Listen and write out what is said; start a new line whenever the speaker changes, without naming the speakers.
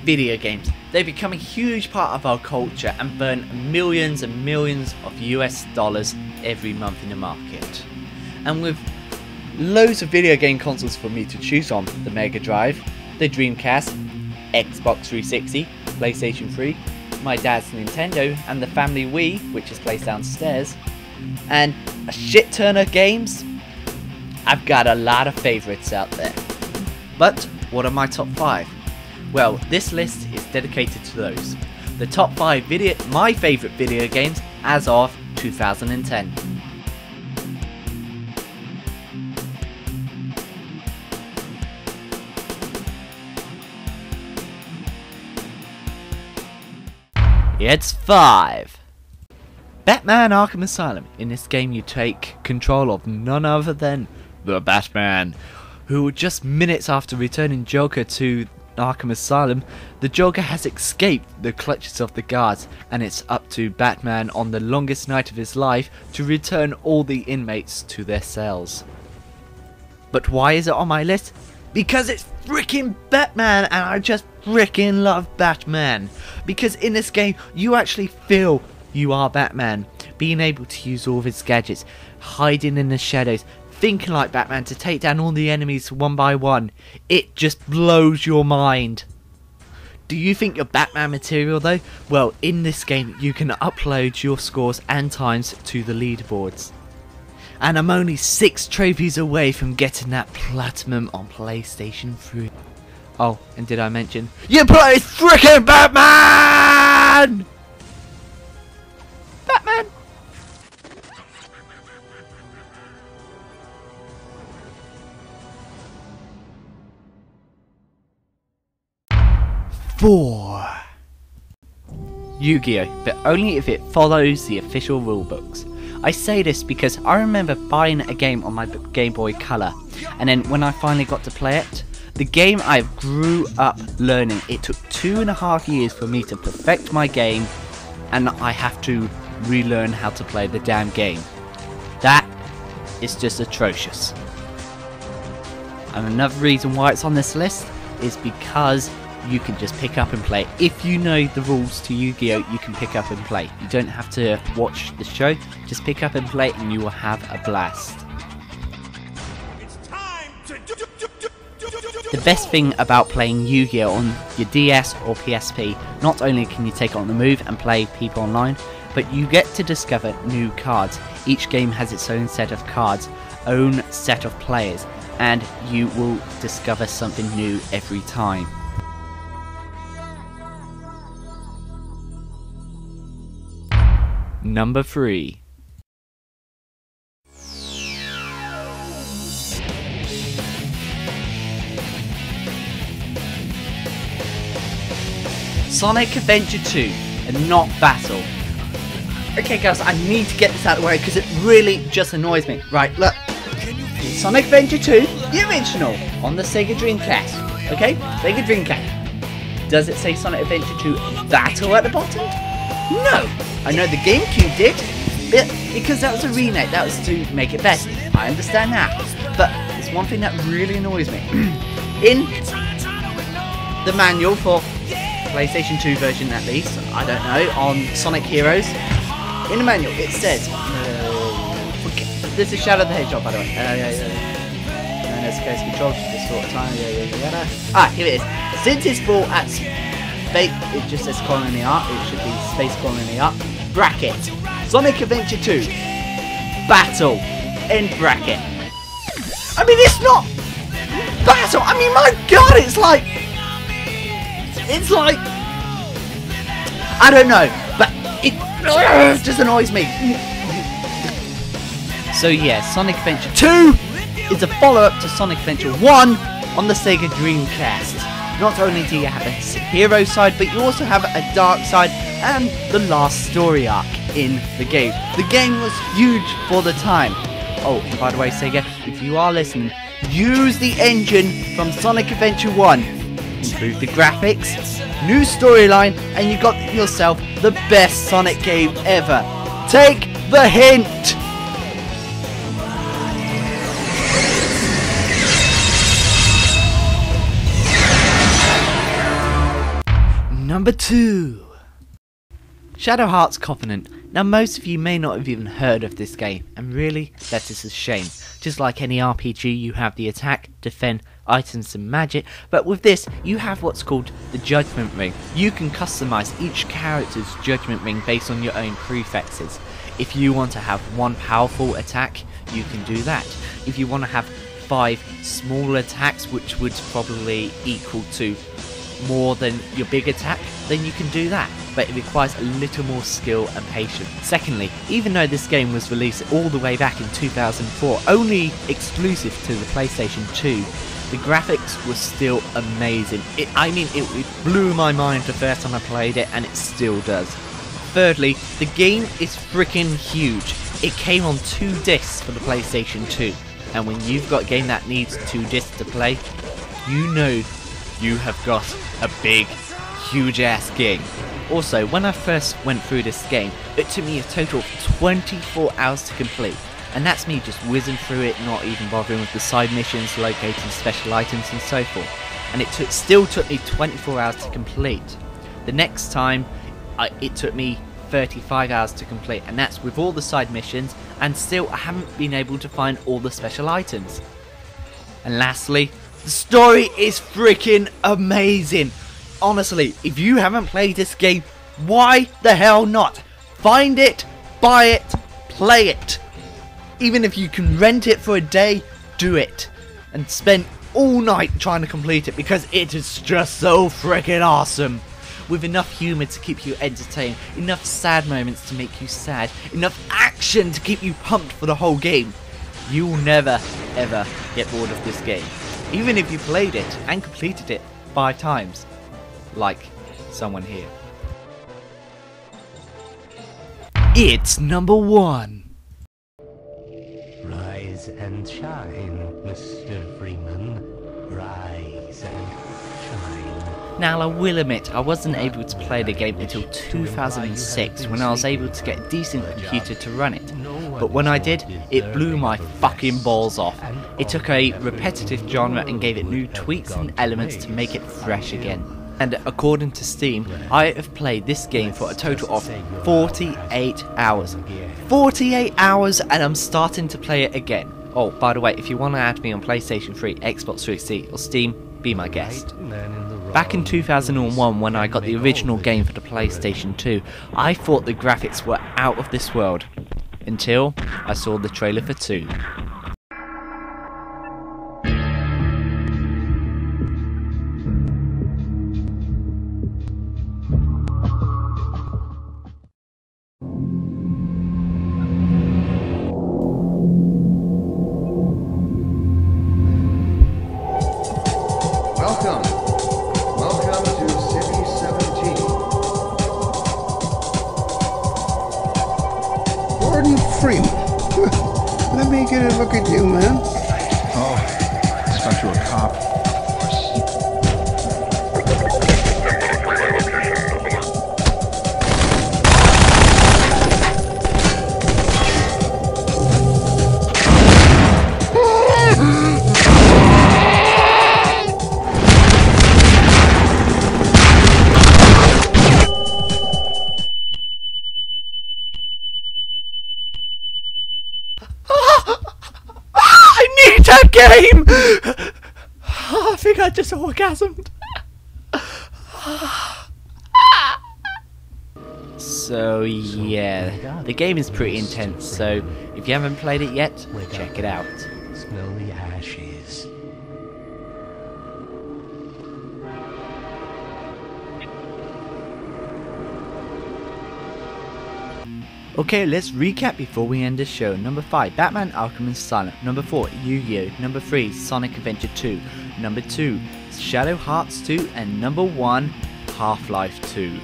Video games. They become a huge part of our culture and burn millions and millions of US dollars every month in the market. And with loads of video game consoles for me to choose on, the Mega Drive, the Dreamcast, Xbox 360, PlayStation 3, my dad's Nintendo, and the family Wii, which is placed downstairs, and a shit ton of games, I've got a lot of favourites out there. But what are my top 5? Well, this list is dedicated to those. The top 5 my favourite video games as of 2010. It's 5. Batman Arkham Asylum. In this game you take control of none other than the Batman, who just minutes after returning Joker to Arkham Asylum, the Joker has escaped the clutches of the guards, and it's up to Batman on the longest night of his life to return all the inmates to their cells. But why is it on my list? Because it's freaking Batman, and I just freaking love Batman. Because in this game you actually feel you are Batman, being able to use all of his gadgets, hiding in the shadows, thinking like Batman to take down all the enemies one by one. It just blows your mind. Do you think you're Batman material though? Well, in this game you can upload your scores and times to the leaderboards. And I'm only 6 trophies away from getting that platinum on PlayStation 3. Oh, and did I mention, you play freaking Batman! Batman! Four. Yu-Gi-Oh, but only if it follows the official rulebooks. I say this because I remember buying a game on my Game Boy Color, and then when I finally got to play it, the game I grew up learning, it took 2.5 years for me to perfect my game, and I have to relearn how to play the damn game. That is just atrocious. And another reason why it's on this list is because you can just pick up and play. If you know the rules to Yu-Gi-Oh, you can pick up and play. You don't have to watch the show, just pick up and play and you will have a blast. The best thing about playing Yu-Gi-Oh on your DS or PSP, not only can you take it on the move and play people online, but you get to discover new cards. Each game has its own set of cards, own set of players, and you will discover something new every time. Number 3. Sonic Adventure 2 and not Battle. Okay guys, I need to get this out of the way because it really just annoys me. Right, look. Sonic Adventure 2, the original, on the Sega Dreamcast. Okay? Sega Dreamcast. Does it say Sonic Adventure 2 Battle at the bottom? No! I know the GameCube did, but because that was a remake, that was to make it best. I understand that. But there's one thing that really annoys me. In the manual for PlayStation 2 version at least, I don't know, on Sonic Heroes, in the manual it says, this is Shadow the Hedgehog by the way. And there's case control, this sort of time, Ah, here it is. Since it's for at space, it just says Colony Art, it should be Space Colony Art, bracket, Sonic Adventure 2, Battle, end bracket. I mean, it's not Battle, I mean, my god, it's like, I don't know, but it just annoys me. So yeah, Sonic Adventure 2 is a follow-up to Sonic Adventure 1 on the Sega Dreamcast. Not only do you have a hero side, but you also have a dark side and the last story arc in the game. The game was huge for the time. Oh, and by the way, Sega, if you are listening, use the engine from Sonic Adventure 1. Improve the graphics, new storyline, and you got yourself the best Sonic game ever. Take the hint! Number 2. Shadow Heart's Covenant. Now most of you may not have even heard of this game, and really, that is a shame. Just like any RPG, you have the attack, defend, items and magic, but with this, you have what's called the Judgment Ring. You can customize each character's Judgment Ring based on your own prefixes. If you want to have one powerful attack, you can do that. If you want to have 5 small attacks, which would probably equal to more than your big attack, then you can do that, but it requires a little more skill and patience. Secondly, even though this game was released all the way back in 2004, only exclusive to the PlayStation 2, the graphics were still amazing. It blew my mind the first time I played it, and it still does. Thirdly, the game is freaking huge. It came on 2 discs for the PlayStation 2, and when you've got a game that needs 2 discs to play, you know you have got a big, huge ass game. Also, when I first went through this game, it took me a total of 24 hours to complete, and that's me just whizzing through it, not even bothering with the side missions, locating special items and so forth. And it still took me 24 hours to complete. The next time, it took me 35 hours to complete, and that's with all the side missions, and still I haven't been able to find all the special items. And lastly, the story is freaking amazing. Honestly, if you haven't played this game, why the hell not? Find it, buy it, play it. Even if you can rent it for a day, do it. And spend all night trying to complete it, because it is just so freaking awesome. With enough humour to keep you entertained, enough sad moments to make you sad, enough action to keep you pumped for the whole game. You will never, ever get bored of this game. Even if you played it and completed it 5 times. Like someone here. It's number 1.
Rise and shine, Mr. Freeman. Rise and shine.
Now I will admit, I wasn't able to play the game until 2006 when I was able to get a decent computer to run it. But when I did, it blew my fucking balls off. It took a repetitive genre and gave it new tweaks and elements to make it fresh again. And according to Steam, I have played this game for a total of 48 hours. 48 hours, and I'm starting to play it again. Oh, by the way, if you want to add me on PlayStation 3, Xbox 360 or Steam, be my guest. Back in 2001, when I got the original game for the PlayStation 2, I thought the graphics were out of this world. Until I saw the trailer for 2.
Welcome to City 17. Gordon Freeman. Let me get a look at you, man.
Oh, I thought you were a cop.
That game! I think I just orgasmed. So yeah, the game is pretty intense, so if you haven't played it yet, check it out.
Smell the ashes.
Okay, let's recap before we end the show. Number 5, Batman Arkham Asylum. Number 4, Yugioh. Number 3, Sonic Adventure 2. Number 2, Shadow Hearts 2. And number 1, Half-Life 2.